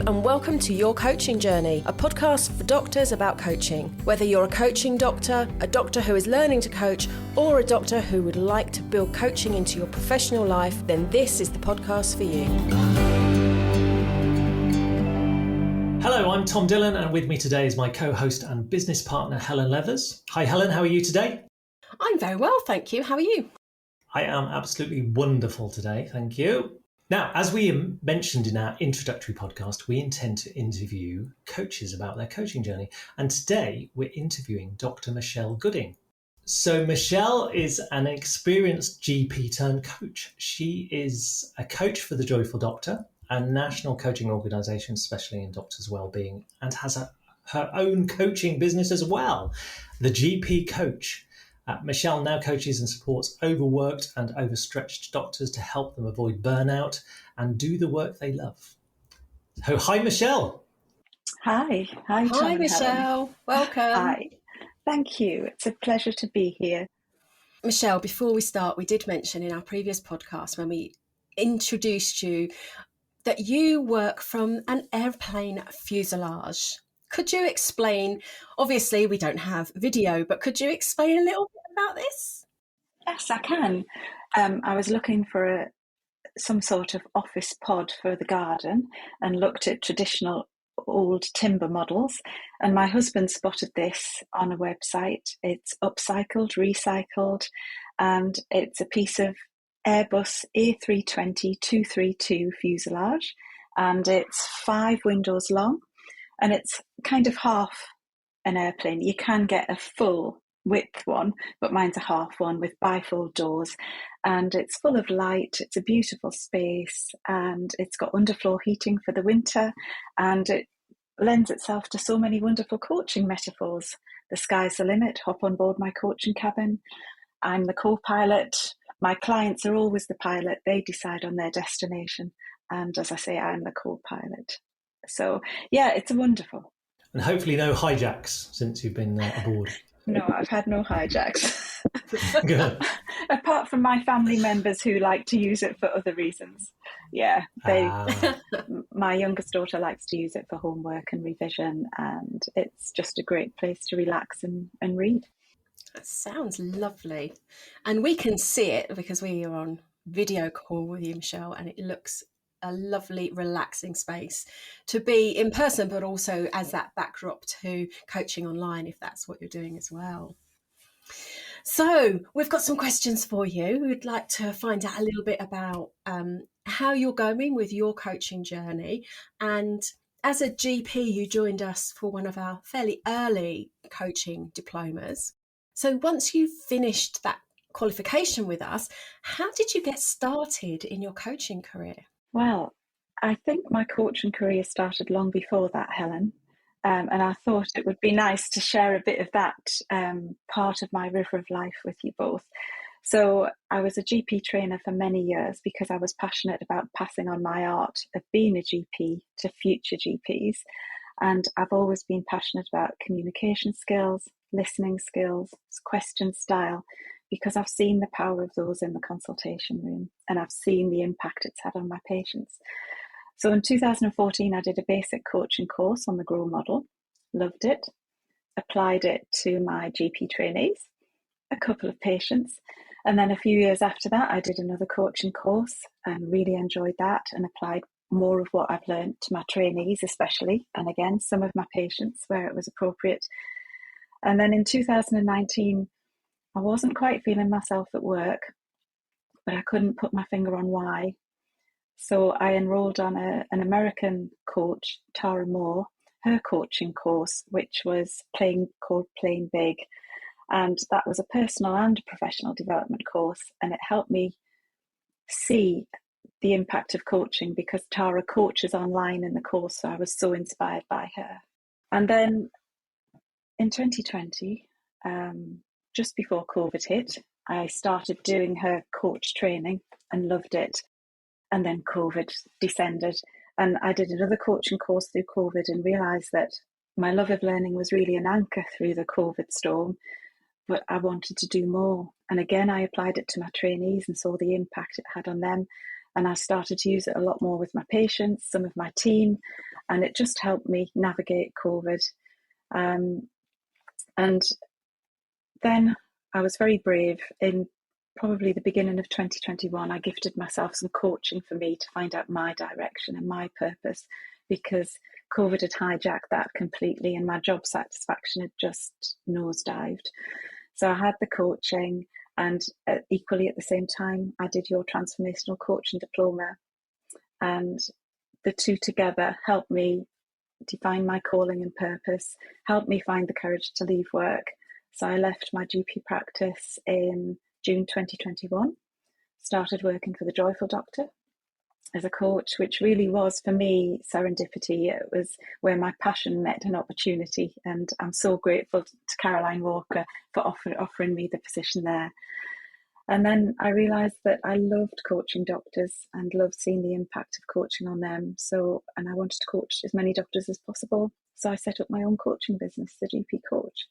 and welcome to Your Coaching Journey, a podcast for doctors about coaching. Whether you're a coaching doctor, a doctor who is learning to coach, or a doctor who would like to build coaching into your professional life, then this is the podcast for you. Hello, I'm Tom Dillon, and with me today is my co-host and business partner, Helen Leathers. Hi, Helen, how are you today? I'm very well, thank you. How are you? I am absolutely wonderful today, thank you. Now, as we mentioned in our introductory podcast, we intend to interview coaches about their coaching journey. And today we're interviewing Dr. Michelle Gooding. So Michelle is an experienced GP turned coach. She is a coach for the Joyful Doctor, a national coaching organisation, especially in doctors' wellbeing, and has her own coaching business as well, the GP Coach. Michelle now coaches and supports overworked and overstretched doctors to help them avoid burnout and do the work they love. So, hi, Michelle. Hi, Hi, Tom, Michelle. Helen. Welcome. Hi, thank you. It's a pleasure to be here. Michelle, before we start, we did mention in our previous podcast when we introduced you that you work from an airplane fuselage. Could you explain, obviously we don't have video, but could you explain a little bit about this? Yes, I can. I was looking for some sort of office pod for the garden and looked at traditional old timber models. And my husband spotted this on a website. It's upcycled, recycled, and it's a piece of Airbus A320-232 fuselage. And it's 5 windows long. And it's kind of half an airplane. You can get a full width one, but mine's a half one with bifold doors. And it's full of light. It's a beautiful space. And it's got underfloor heating for the winter. And it lends itself to so many wonderful coaching metaphors. The sky's the limit. Hop on board my coaching cabin. I'm the co-pilot. My clients are always the pilot. They decide on their destination. And as I say, I'm the co-pilot. So, yeah, it's wonderful. And hopefully no hijacks since you've been aboard. No, I've had no hijacks. Good. Apart from my family members who like to use it for other reasons. Yeah, my youngest daughter likes to use it for homework and revision, and it's just a great place to relax and read. That sounds lovely. And we can see it because we are on video call with you, Michelle, and it looks a lovely, relaxing space to be in person, but also as that backdrop to coaching online, if that's what you're doing as well. So we've got some questions for you. We'd like to find out a little bit about how you're going with your coaching journey. And as a GP, you joined us for one of our fairly early coaching diplomas. So once you finished that qualification with us, how did you get started in your coaching career? Well, I think my coaching career started long before that, Helen, and I thought it would be nice to share a bit of that part of my river of life with you both. So I was a GP trainer for many years because I was passionate about passing on my art of being a GP to future GPs. And I've always been passionate about communication skills, listening skills, question style, because I've seen the power of those in the consultation room and I've seen the impact it's had on my patients. So in 2014, I did a basic coaching course on the GROW model, loved it, applied it to my GP trainees, a couple of patients, and then a few years after that, I did another coaching course and really enjoyed that and applied more of what I've learned to my trainees especially, and again, some of my patients where it was appropriate. And then in 2019, I wasn't quite feeling myself at work, but I couldn't put my finger on why. So I enrolled on an American coach, Tara Moore, her coaching course, which was called Playing Big. And that was a personal and professional development course. And it helped me see the impact of coaching because Tara coaches online in the course. So I was so inspired by her. And then in 2020, just before COVID hit, I started doing her coach training and loved it. And then COVID descended and I did another coaching course through COVID and realised that my love of learning was really an anchor through the COVID storm, but I wanted to do more. And again, I applied it to my trainees and saw the impact it had on them. And I started to use it a lot more with my patients, some of my team, and it just helped me navigate COVID. And then I was very brave. In probably the beginning of 2021, I gifted myself some coaching for me to find out my direction and my purpose, because COVID had hijacked that completely and my job satisfaction had just nosedived. So I had the coaching, and equally at the same time, I did your transformational coaching diploma. And the two together helped me define my calling and purpose, helped me find the courage to leave work. So I left my GP practice in June 2021, started working for the Joyful Doctor as a coach, which really was for me serendipity. It was where my passion met an opportunity, and I'm so grateful to Caroline Walker for offering me the position there. And then I realised that I loved coaching doctors and loved seeing the impact of coaching on them. And I wanted to coach as many doctors as possible. So I set up my own coaching business, the GP Coach.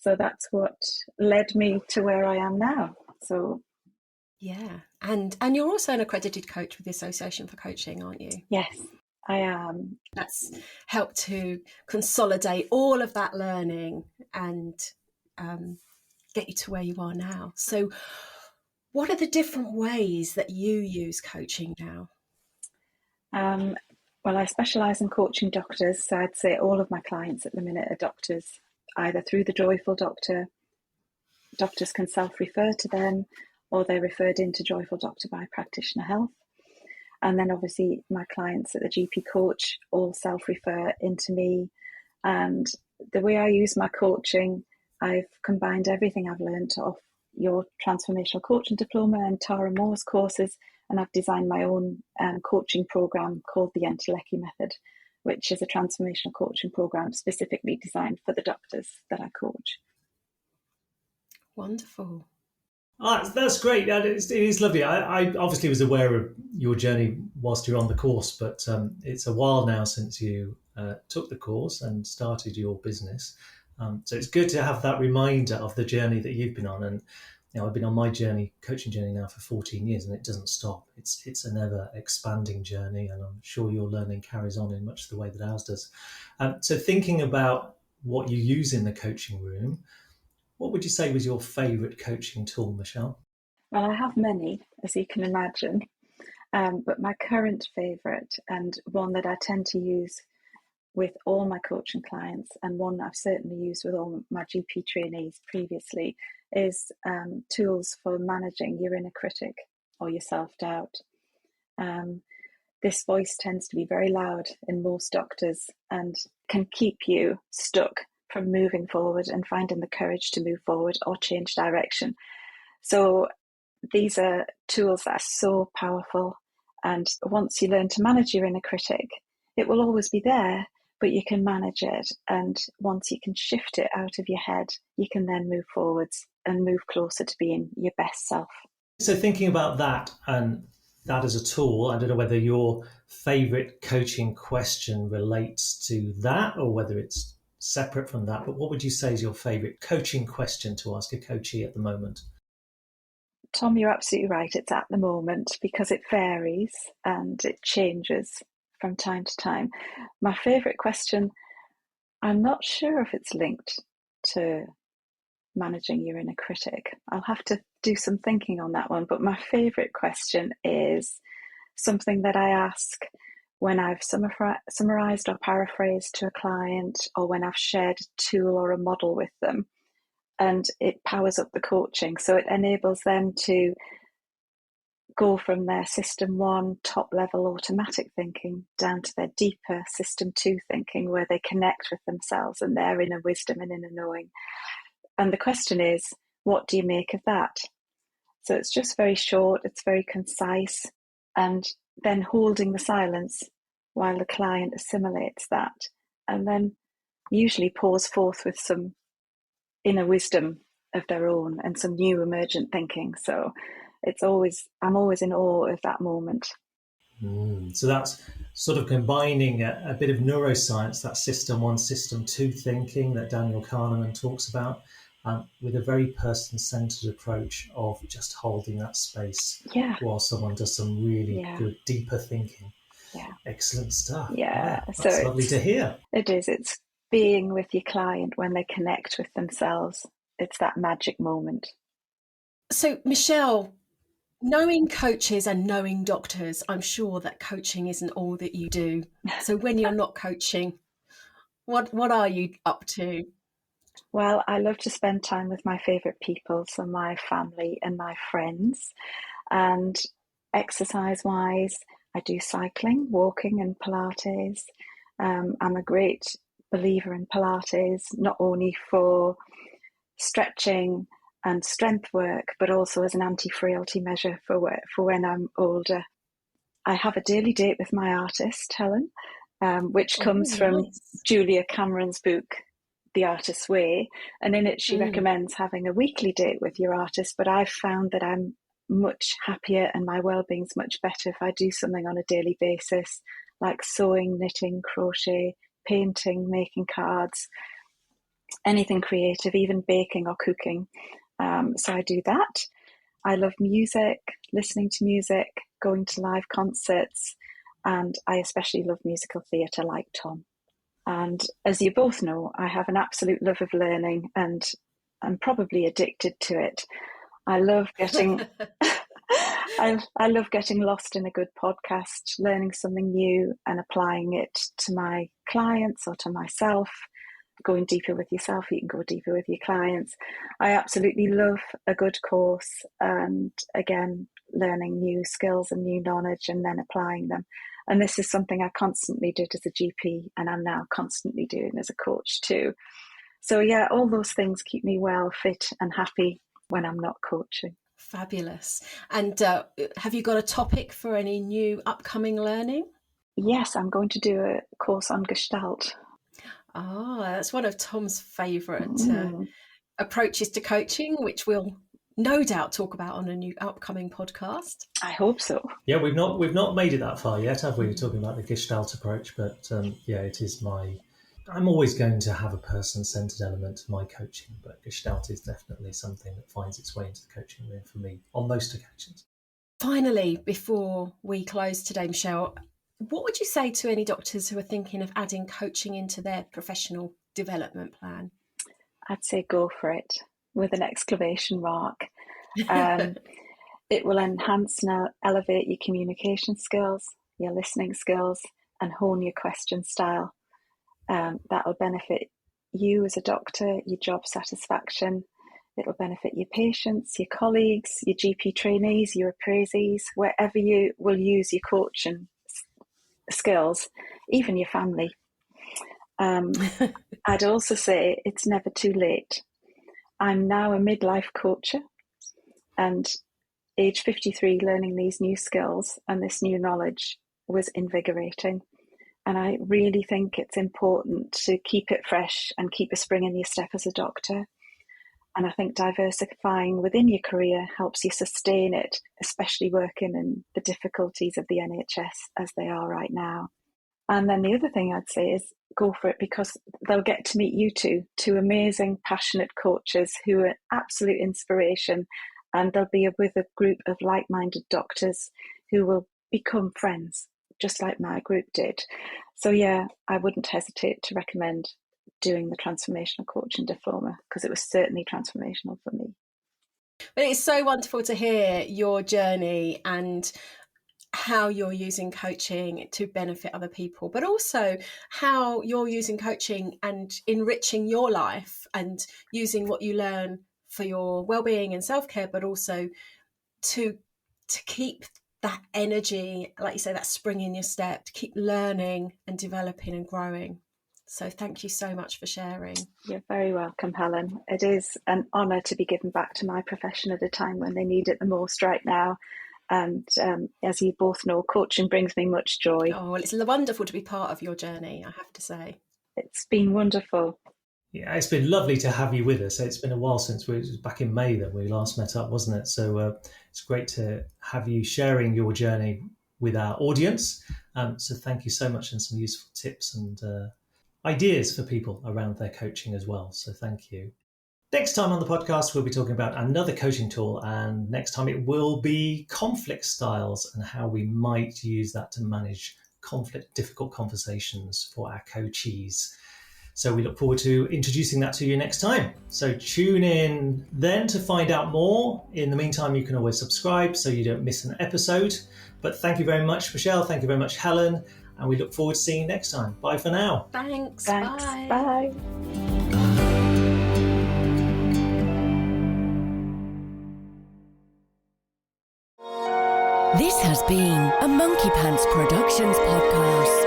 So that's what led me to where I am now. So yeah, and you're also an accredited coach with the Association for Coaching, aren't you? yes, I am. That's helped to consolidate all of that learning and get you to where you are now. So what are the different ways that you use coaching now? Well, I specialise in coaching doctors. So I'd say all of my clients at the minute are doctors, either through the Joyful Doctor. Doctors can self-refer to them, or they're referred into Joyful Doctor by Practitioner Health. And then obviously my clients at the GP Coach all self-refer into me. And the way I use my coaching, I've combined everything I've learned off your Transformational Coaching Diploma and Tara Moore's courses, and I've designed my own coaching program called the Entelechy Method, which is a transformational coaching program specifically designed for the doctors that I coach. Wonderful. That's great. It is lovely. I obviously was aware of your journey whilst you're on the course, but it's a while now since you took the course and started your business. So it's good to have that reminder of the journey that you've been on. And I've been on my coaching journey now for 14 years, and it doesn't stop. It's an ever expanding journey, and I'm sure your learning carries on in much the way that ours does. So thinking about what you use in the coaching room, what would you say was your favourite coaching tool, Michelle? Well, I have many, as you can imagine, but my current favourite, and one that I tend to use with all my coaching clients, and one I've certainly used with all my GP trainees previously, is tools for managing your inner critic or your self-doubt. This voice tends to be very loud in most doctors and can keep you stuck from moving forward and finding the courage to move forward or change direction. So these are tools that are so powerful. And once you learn to manage your inner critic, it will always be there, but you can manage it. And once you can shift it out of your head, you can then move forwards and move closer to being your best self. So thinking about that and that as a tool, I don't know whether your favourite coaching question relates to that or whether it's separate from that, but what would you say is your favourite coaching question to ask a coachee at the moment? Tom, you're absolutely right. It's at the moment, because it varies and it changes from time to time. My favourite question, I'm not sure if it's linked to managing your inner critic. I'll have to do some thinking on that one. But my favourite question is something that I ask when I've summarised or paraphrased to a client, or when I've shared a tool or a model with them, and it powers up the coaching. So it enables them to go from their system 1 top level automatic thinking down to their deeper system 2 thinking, where they connect with themselves and their inner wisdom and inner knowing. And the question is, what do you make of that? So it's just very short, it's very concise, and then holding the silence while the client assimilates that, and then usually pours forth with some inner wisdom of their own and some new emergent thinking. So I'm always in awe of that moment. So that's sort of combining a bit of neuroscience, that system 1, system 2 thinking that Daniel Kahneman talks about, with a very person-centered approach of just holding that space while someone does some really good, deeper thinking. Yeah. Excellent stuff. Yeah. So that's lovely to hear. It is. It's being with your client when they connect with themselves. It's that magic moment. So, Michelle, knowing coaches and knowing doctors, I'm sure that coaching isn't all that you do. So when you're not coaching, what are you up to? Well, I love to spend time with my favourite people, so my family and my friends. And exercise-wise, I do cycling, walking and Pilates. I'm a great believer in Pilates, not only for stretching and strength work, but also as an anti-frailty measure for when I'm older. I have a daily date with my artist, Helen, which comes from Julia Cameron's book, The Artist's Way. And in it, she recommends having a weekly date with your artist. But I've found that I'm much happier and my well-being's much better if I do something on a daily basis, like sewing, knitting, crochet, painting, making cards, anything creative, even baking or cooking. So I do that. I love music, listening to music, going to live concerts, and I especially love musical theatre like Tom. And as you both know, I have an absolute love of learning and I'm probably addicted to it. I love getting I love getting lost in a good podcast, learning something new and applying it to my clients or to myself. Going deeper with yourself, you can go deeper with your clients. I absolutely love a good course and, again, learning new skills and new knowledge and then applying them. And this is something I constantly did as a GP and I'm now constantly doing as a coach too. So yeah, all those things keep me well, fit and happy when I'm not coaching. Fabulous. And have you got a topic for any new upcoming learning? Yes, I'm going to do a course on Gestalt. That's one of Tom's favourite approaches to coaching, which we'll no doubt talk about on a new upcoming podcast. I hope so. Yeah, we've not made it that far yet, have we? We're talking about the Gestalt approach, but it is I'm always going to have a person-centered element to my coaching, but Gestalt is definitely something that finds its way into the coaching room for me on most occasions. Finally, before we close today, Michelle, what would you say to any doctors who are thinking of adding coaching into their professional development plan? I'd say go for it with an exclamation mark. It will enhance and elevate your communication skills, your listening skills, and hone your question style. That will benefit you as a doctor, your job satisfaction. It'll benefit your patients, your colleagues, your GP trainees, your appraisees, wherever you will use your coaching skills, even your family. I'd also say it's never too late. I'm now a midlife coacher and age 53, learning these new skills and this new knowledge was invigorating. And I really think it's important to keep it fresh and keep a spring in your step as a doctor. And I think diversifying within your career helps you sustain it, especially working in the difficulties of the NHS as they are right now. And then the other thing I'd say is go for it because they'll get to meet you two amazing, passionate coaches who are absolute inspiration. And they'll be with a group of like-minded doctors who will become friends, just like my group did. So yeah, I wouldn't hesitate to recommend doing the Transformational Coaching Diploma because it was certainly transformational for me. But it's so wonderful to hear your journey and how you're using coaching to benefit other people, but also how you're using coaching and enriching your life and using what you learn for your well-being and self-care, but also to keep that energy, like you say, that spring in your step, to keep learning and developing and growing. So thank you so much for sharing. You're very welcome, Helen. It is an honour to be given back to my profession at a time when they need it the most right now. And as you both know, coaching brings me much joy. Oh, well, it's wonderful to be part of your journey, I have to say. It's been wonderful. Yeah, it's been lovely to have you with us. It's been a while since it was back in May that we last met up, wasn't it? So it's great to have you sharing your journey with our audience. So thank you so much, and some useful tips and ideas for people around their coaching as well. So thank you. Next time on the podcast, we'll be talking about another coaching tool, and next time it will be conflict styles and how we might use that to manage conflict, difficult conversations for our coachees. So we look forward to introducing that to you next time. So tune in then to find out more. In the meantime, you can always subscribe so you don't miss an episode. But thank you very much, Michelle. Thank you very much, Helen. And we look forward to seeing you next time. Bye for now. Thanks. Bye. Bye. This has been a Monkey Pants Productions podcast.